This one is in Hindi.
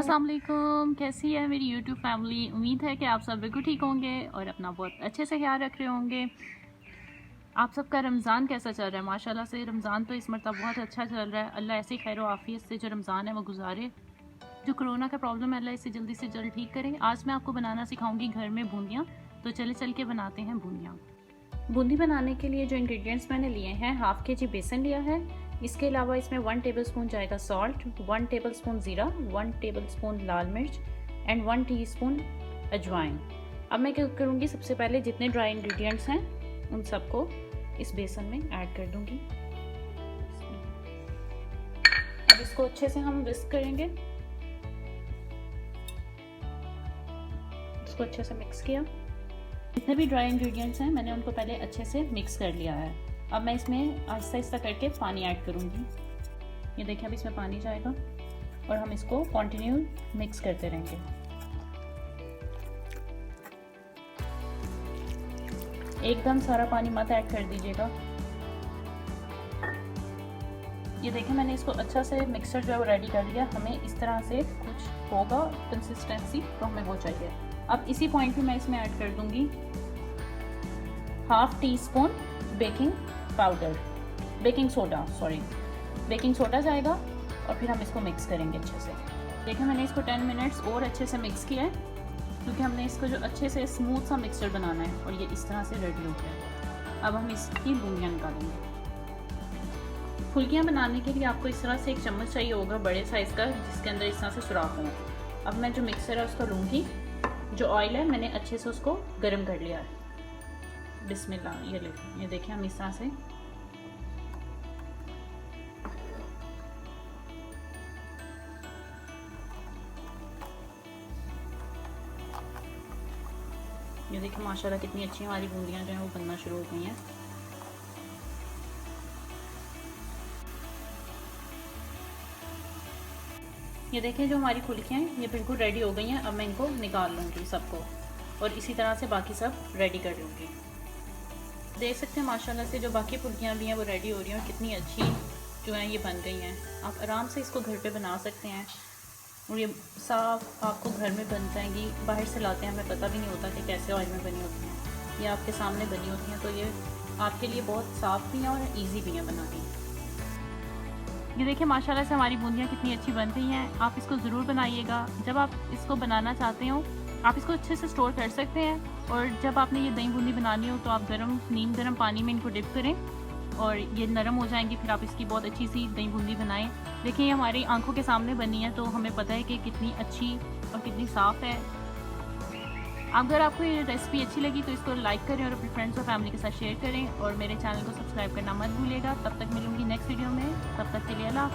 अस्सलाम वालेकुम, कैसी है मेरी यूट्यूब फैमिली। उम्मीद है कि आप सब बिल्कुल ठीक होंगे और अपना बहुत अच्छे से ख्याल रख रहे होंगे। आप सबका रमज़ान कैसा चल रहा है? माशाल्लाह से रमज़ान तो इस मरतबा बहुत अच्छा चल रहा है। अल्लाह ऐसी खैर व आफियत से जो रमज़ान है वो गुजारे। जो कोरोना का प्रॉब्लम है अल्लाह इसे जल्दी से जल्द ठीक करे। आज मैं आपको बनाना सिखाऊंगी घर में बूंदियाँ। तो चल के बनाते हैं बूंदियाँ। बूंदी बनाने के लिए जो इंग्रेडिएंट्स मैंने लिए हैं, हाफ़ के जी बेसन लिया है। इसके अलावा इसमें 1 टेबलस्पून जाएगा सॉल्ट, 1 टेबलस्पून ज़ीरा, 1 टेबलस्पून लाल मिर्च एंड 1 टीस्पून अजवाइन। अब मैं क्या करूँगी, सबसे पहले जितने ड्राई इंग्रेडिएंट्स हैं उन सबको इस बेसन में ऐड कर दूँगी। अब इसको अच्छे से हम विस्क करेंगे। इसको अच्छे से मिक्स किया। जितने भी ड्राई इंग्रेडिएंट्स हैं मैंने उनको पहले अच्छे से मिक्स कर लिया है। अब मैं इसमें आहिस्ता आहिस्ता करके पानी ऐड करूँगी। ये देखिए अब इसमें पानी जाएगा और हम इसको कंटिन्यू मिक्स करते रहेंगे। एकदम सारा पानी मत ऐड कर दीजिएगा। ये देखिए मैंने इसको अच्छा से मिक्सचर जो है वो रेडी कर लिया। हमें इस तरह से कुछ होगा कंसिस्टेंसी, तो हमें वो चाहिए। अब इसी पॉइंट पे मैं इसमें ऐड कर दूंगी half tea spoon baking soda जाएगा और फिर हम इसको मिक्स करेंगे अच्छे से। देखिए मैंने इसको 10 मिनट्स और अच्छे से मिक्स किया है, क्योंकि हमने इसको जो अच्छे से स्मूथ सा मिक्सचर बनाना है और ये इस तरह से रेडी हो गया है। अब हम इसकी बूंदियाँ निकालेंगे। फुल्कियाँ बनाने के लिए आपको इस तरह से एक चम्मच चाहिए होगा बड़े साइज़ का, जिसके अंदर इस तरह से सुराख हो। अब मैं जो मिक्सर है उसको लूँगी। जो ऑयल है मैंने अच्छे से उसको गर्म कर लिया है। बिस्मिल्लाह। ये देखिए हम इस तरह से ये देखिए माशाल्लाह कितनी अच्छी हमारी बूंदियाँ जो हैं वो बनना शुरू हो गई हैं। ये देखिए जो हमारी फुल्कियाँ हैं ये बिल्कुल रेडी हो गई हैं। अब मैं इनको निकाल लूँगी सबको और इसी तरह से बाकी सब रेडी कर लूँगी। देख सकते हैं माशाल्लाह से जो बाकी फुल्कियाँ भी हैं वो रेडी हो रही हैं। कितनी अच्छी जो हैं ये बन गई हैं। आप आराम से इसको घर पे बना सकते हैं और ये साफ आपको घर में बन जाएंगी। बाहर से लाते हैं हमें पता भी नहीं होता कि कैसे ऑयल में बनी होती हैं। ये आपके सामने बनी होती हैं, तो ये आपके लिए बहुत साफ़ भी हैं और ईजी भी हैं बनानी। ये देखिए माशाल्लाह से हमारी बूंदियाँ कितनी अच्छी बन गई हैं। आप इसको ज़रूर बनाइएगा। जब आप इसको बनाना चाहते हो आप इसको अच्छे से स्टोर कर सकते हैं, और जब आपने ये दही बूंदी बनानी हो तो आप नीम गर्म पानी में इनको डिप करें और ये नरम हो जाएंगी। फिर आप इसकी बहुत अच्छी सी दही बूंदी बनाएं। देखिए ये हमारी आंखों के सामने बनी है, तो हमें पता है कि कितनी अच्छी और कितनी साफ़ है। अगर आपको ये रेसिपी अच्छी लगी तो इसको लाइक करें और अपने फ्रेंड्स और फैमिली के साथ शेयर करें, और मेरे चैनल को सब्सक्राइब करना मत भूलिएगा। तब तक मिलूंगी नेक्स्ट वीडियो में। तब तक के लिए अल्लाह।